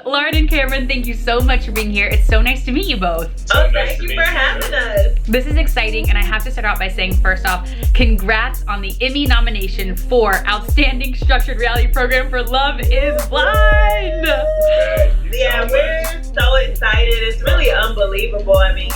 Lauren and Cameron, thank you so much for being here. It's so nice to meet you both. Thank you for having us. This is exciting, and I have to start out by saying, first off, congrats on the Emmy nomination for Outstanding Structured Reality Program for Love is Blind. Yeah, we're so excited. It's really unbelievable. I mean,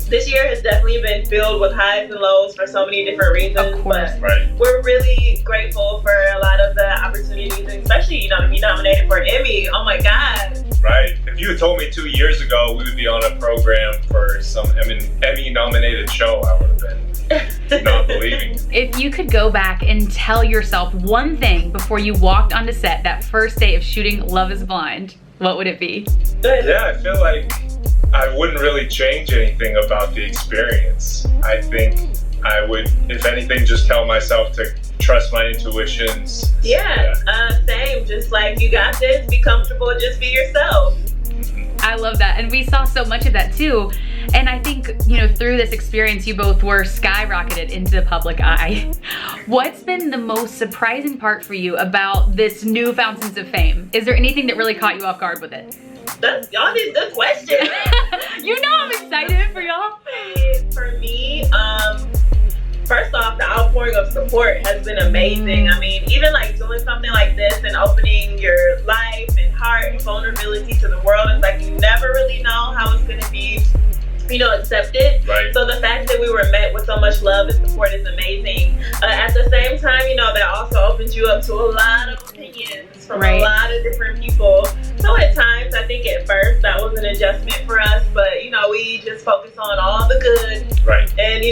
this year has definitely been filled with highs and lows for so many different reasons. Of course. But we're really grateful for a lot of the opportunities, and especially, to be nominated for an Emmy. Oh my God. Right. If you had told me 2 years ago we would be on a program for some Emmy-nominated show, I would have been not believing. If you could go back and tell yourself one thing before you walked onto set that first day of shooting Love is Blind, what would it be? Yeah, I feel like I wouldn't really change anything about the experience. I think I would, if anything, just tell myself to trust my intuitions. Yeah. Same. Just like, you got this, be comfortable, just be yourself. I love that. And we saw so much of that too. And I think, through this experience, you both were skyrocketed into the public eye. What's been the most surprising part for you about this newfound sense of fame? Is there anything that really caught you off guard with it? Y'all did good question. I'm excited for y'all. For me, first off, the outpouring of support has been amazing. I mean, even like doing something like this and opening your life and heart and vulnerability to the world, it's like you never really know how it's going to be, accepted. Right. So the fact that we were met with so much love and support is amazing. At the same time, that also opens you up to a lot of opinions from a lot of different people. So at times, I think at first that was an adjustment for us, but we just focus on all the good. Right. And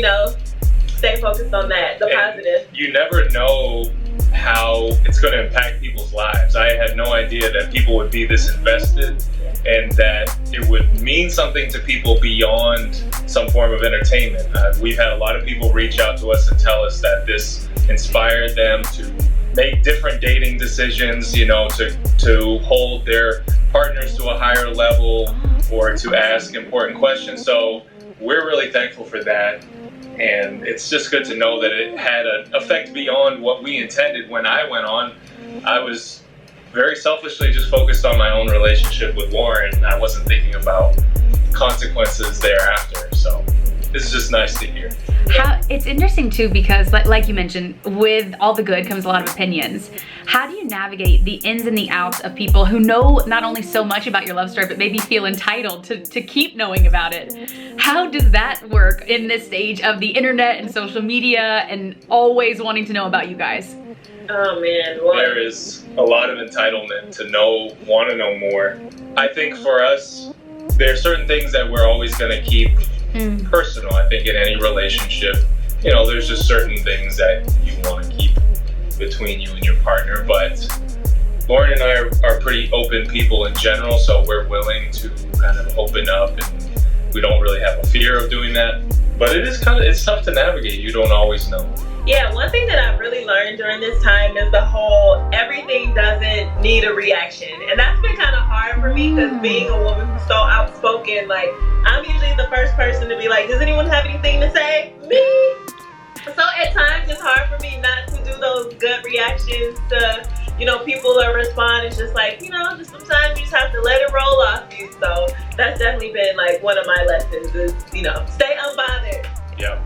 stay focused on that, the positive. You never know how it's going to impact people's lives. I had no idea that people would be this invested and that it would mean something to people beyond some form of entertainment. We've had a lot of people reach out to us and tell us that this inspired them to make different dating decisions, to hold their partners to a higher level or to ask important questions. So we're really thankful for that. And it's just good to know that it had an effect beyond what we intended when I went on. I was very selfishly just focused on my own relationship with Lauren. I wasn't thinking about consequences thereafter. So this is just nice to hear. It's interesting too, because like you mentioned, with all the good comes a lot of opinions. How do you navigate the ins and the outs of people who know not only so much about your love story, but maybe feel entitled to keep knowing about it? How does that work in this stage of the internet and social media and always wanting to know about you guys? Oh man, there is a lot of entitlement to want to know more. I think for us, there are certain things that we're always going to keep personal. I think in any relationship, there's just certain things that you want to keep between you and your partner. But Lauren and I are pretty open people in general, so we're willing to kind of open up, and we don't really have a fear of doing that. But it's tough to navigate. You don't always know. Yeah, one thing that I've really learned during this time is the whole everything doesn't need a reaction. And that's been kind of hard for me, because being a woman who's so outspoken, like, I'm usually the first person to be like, does anyone have anything to say? Me? So at times it's hard for me not to do those gut reactions to, people that respond. It's just like, just sometimes you just have to let it roll off you. So that's definitely been like one of my lessons is, stay unbothered. Yeah.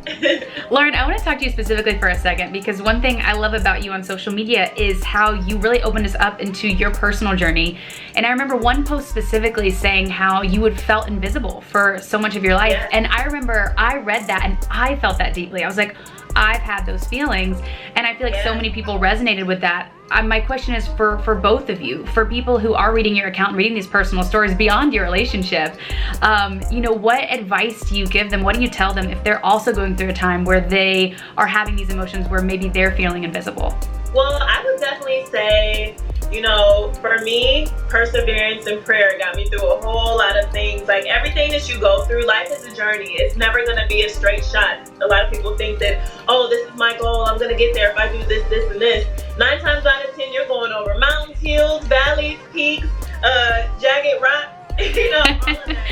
Lauren, I want to talk to you specifically for a second, because one thing I love about you on social media is how you really opened us up into your personal journey. And I remember one post specifically saying how you had felt invisible for so much of your life. Yeah. And I remember I read that and I felt that deeply. I was like, I've had those feelings. And I feel like so many people resonated with that. My question is for both of you, for people who are reading your account and reading these personal stories beyond your relationship, what advice do you give them? What do you tell them if they're also going through a time where they are having these emotions where maybe they're feeling invisible? Well, I would definitely say, for me, perseverance and prayer got me through a whole lot of things. Like, everything that you go through, life is a journey. It's never going to be a straight shot. A lot of people think that, oh, this is my goal. I'm going to get there if I do this, this, and this. 9 times out of 10, you're going over mountains, hills, valleys, peaks, jagged rocks, all of that.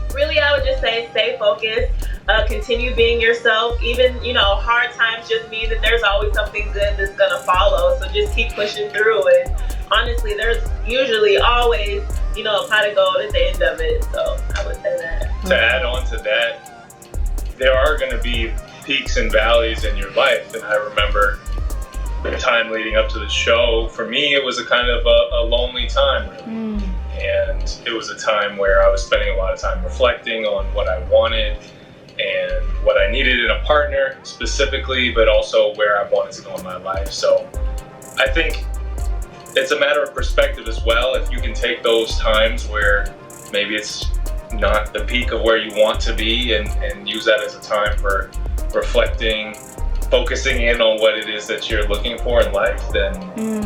So really, I would just say stay focused. Continue being yourself. Even, hard times just mean that there's always something good that's gonna follow. So just keep pushing through, and honestly, there's usually always, you know, a pot of gold at the end of it. So I would say that. To add on to that, there are going to be peaks and valleys in your life. And I remember the time leading up to the show, for me, it was a kind of a lonely time, really. And it was a time where I was spending a lot of time reflecting on what I wanted and what I needed in a partner specifically, but also where I wanted to go in my life. So I think it's a matter of perspective as well. If you can take those times where maybe it's not the peak of where you want to be and use that as a time for reflecting, focusing in on what it is that you're looking for in life, then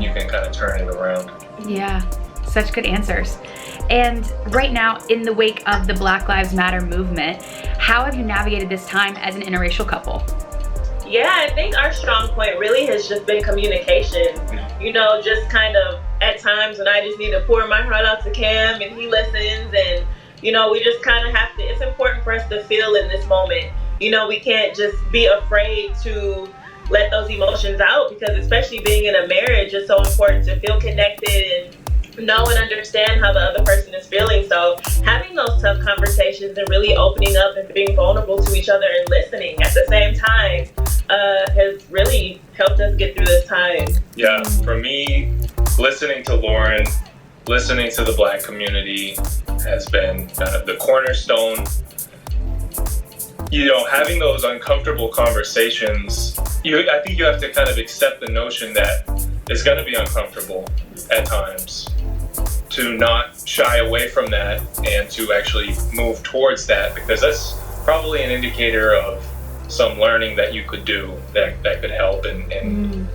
you can kind of turn it around. Yeah, such good answers. And right now, in the wake of the Black Lives Matter movement, how have you navigated this time as an interracial couple? Yeah, I think our strong point really has just been communication. You know, just kind of at times when I just need to pour my heart out to Cam and he listens, and, you know, we just kind of have to, it's important for us to feel in this moment. You know, we can't just be afraid to let those emotions out, because especially being in a marriage, it's so important to feel connected and know and understand how the other person is feeling. So having those tough conversations and really opening up and being vulnerable to each other and listening at the same time has really helped us get through this time. Yeah, for me, listening to Lauren, listening to the Black community has been kind of the cornerstone. You know, having those uncomfortable conversations, I think you have to kind of accept the notion that it's going to be uncomfortable at times, to not shy away from that and to actually move towards that, because that's probably an indicator of some learning that you could do that could help, and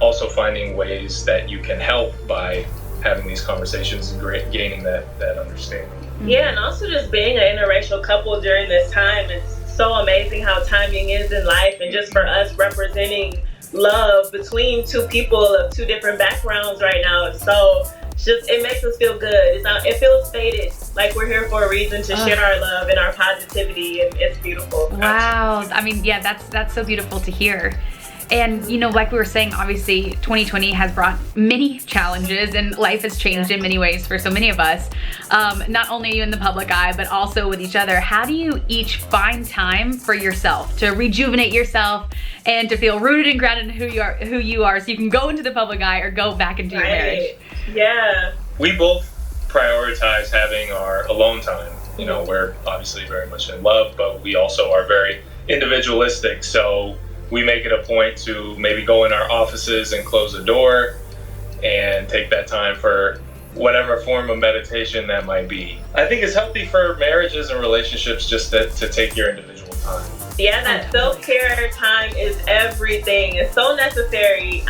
also finding ways that you can help by having these conversations and gaining that understanding. Yeah, and also just being an interracial couple during this time, it's so amazing how timing is in life, and just for us representing love between two people of two different backgrounds right now. So just, it makes us feel good. It feels fated, like we're here for a reason to share our love and our positivity, and it's beautiful. Wow. I mean, yeah, that's so beautiful to hear. And, you know, like we were saying, obviously 2020 has brought many challenges, and life has changed in many ways for so many of us. Not only in the public eye, but also with each other. How do you each find time for yourself, to rejuvenate yourself and to feel rooted and grounded in who you are, so you can go into the public eye or go back into your marriage? Yeah. We both prioritize having our alone time. You know, we're obviously very much in love, but we also are very individualistic. So we make it a point to maybe go in our offices and close the door and take that time for whatever form of meditation that might be. I think it's healthy for marriages and relationships just to take your individual time. Yeah, that self-care time is everything. It's so necessary,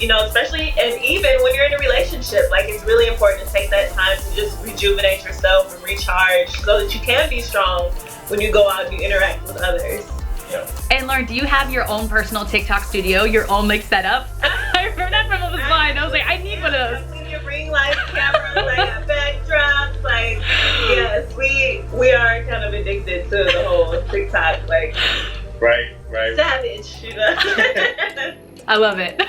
you know, especially, and even when you're in a relationship, like, it's really important to take that time to just rejuvenate yourself and recharge so that you can be strong when you go out and you interact with others. Yeah. And Lauren, do you have your own personal TikTok studio, your own like setup? I remember that from Love Is Blind. I was like, I need one of those. Your ring light cameras, like backdrops, like, yes, we are kind of addicted to the whole TikTok, like, Right. savage, you know. I love it.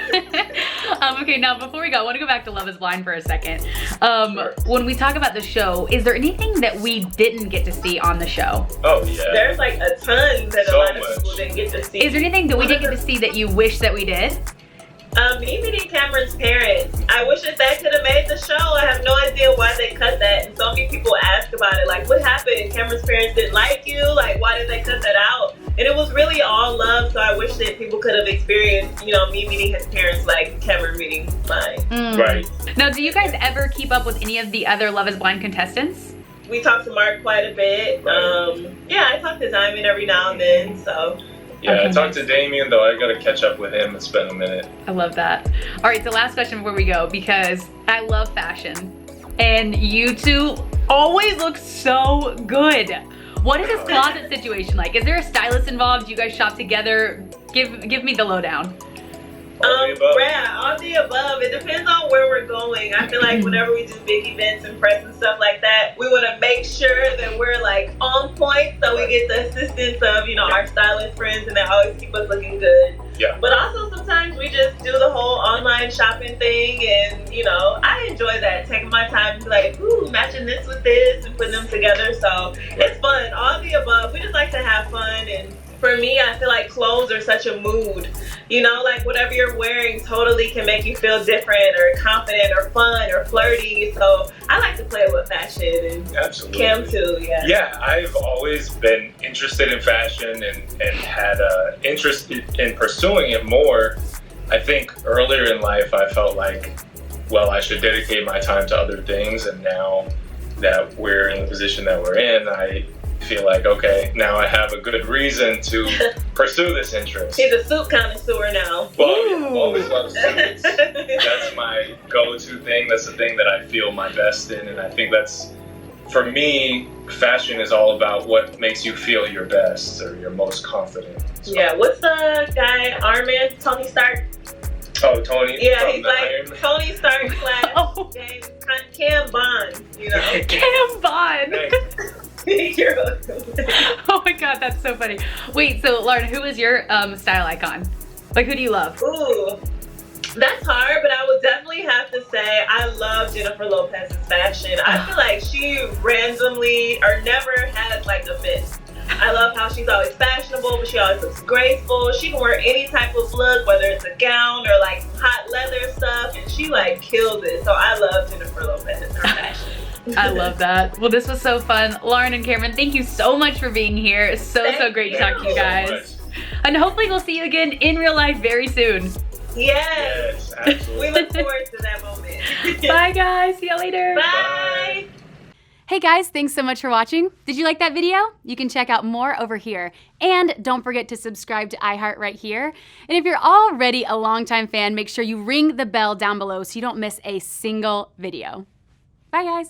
Okay, now before we go, I want to go back to Love Is Blind for a second. When we talk about the show, is there anything that we didn't get to see on the show? Oh, yeah. There's like a ton that So a lot of much. people didn't get to see. Is there anything that we didn't get to see that you wish that we did? Me meeting Cameron's parents. I wish that could have made the show. I have no idea why they cut that. And so many people ask about it, like, what happened? Cameron's parents didn't like you? Like, why did they cut that out? And it was really all love, so I wish that people could have experienced, you know, me meeting his parents like Cameron meeting mine. Right. Now, do you guys ever keep up with any of the other Love Is Blind contestants? We talked to Mark quite a bit. Yeah, I talk to Diamond every now and then, so. Yeah, Okay, I talked to Damien, though. I got to catch up with him. It's been a minute. I love that. All right, so last question before we go, because I love fashion, and you two always look so good. What is this closet situation like? Is there a stylist involved? Do you guys shop together? Give me the lowdown. Yeah, all the above. It depends on where we're going. I feel like whenever we do big events and press and stuff like that, we want to make sure that we're like on point, so we get the assistance of, you know, our stylist friends, and they always keep us looking good. Yeah. But also sometimes we just do the whole online shopping thing, and you know, I enjoy that, taking my time to be like, ooh, matching this with this and putting them together. So it's fun, all the above. We just like to have fun, and for me, I feel like clothes are such a mood. You know, like whatever you're wearing totally can make you feel different or confident or fun or flirty. So I like to play with fashion, and Absolutely. Cam too, yeah. Yeah, I've always been interested in fashion and had an interest in pursuing it more. I think earlier in life I felt like, well, I should dedicate my time to other things, and now that we're in the position that we're in, I feel like, okay, now I have a good reason to pursue this interest. He's a soup connoisseur now. Well, I've always loved suits. That's my go-to thing. That's the thing that I feel my best in, and I think that's, for me, fashion is all about what makes you feel your best or your most confident. So. Yeah, what's the guy, Iron Man, Tony Stark? Oh, Tony. Yeah, he's like Tony Stark / James Cam Bond, you know? Cam Bond. You're welcome. Oh my God, that's so funny. Wait, so Lauren, who is your style icon? Like, who do you love? Ooh, that's hard, but I would definitely have to say I love Jennifer Lopez's fashion. I feel like she randomly or never has like a miss. I love how she's always fashionable, but she always looks graceful. She can wear any type of look, whether it's a gown or like hot leather stuff, and she like kills it. So I love Jennifer Lopez and her fashion. I love that. Well, this was so fun. Lauren and Cameron, thank you so much for being here. It's so great to talk to you guys. And hopefully we'll see you again in real life very soon. Yes, absolutely. We look forward to that moment. Bye guys, see you later. Bye. Hey guys, thanks so much for watching. Did you like that video? You can check out more over here. And don't forget to subscribe to iHeart right here. And if you're already a longtime fan, make sure you ring the bell down below so you don't miss a single video. Bye guys.